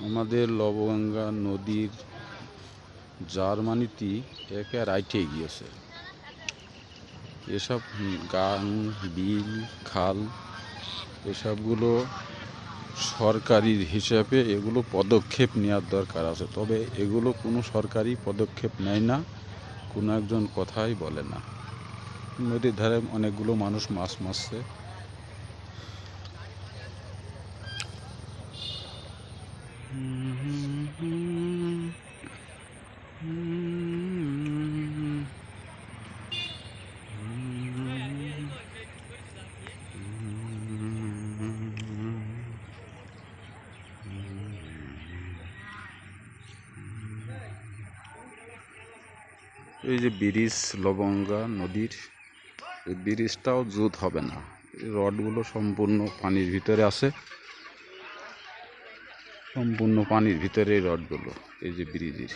আমাদের লবগঙ্গা নদীর জার্মানিতে একে রাইটে গিয়েছে। এসব গান, বিল, খাল এসবগুলো সরকারি হিসেবে এগুলো পদক্ষেপ নেওয়ার দরকার আছে, তবে এগুলো কোনো সরকারি পদক্ষেপ নেয় না, কোনো একজন কথাই বলে না। নদীর ধারে অনেকগুলো মানুষ মাছ মারছে। এই যে ব্রিজ লবগঙ্গা নদীর, এই ব্রিজটাও জুত হবে না। এই রডগুলো সম্পূর্ণ পানির ভিতরে আছে, সম্পূর্ণ পানির ভিতরে এই রডগুলো, এই যে ব্রিজের।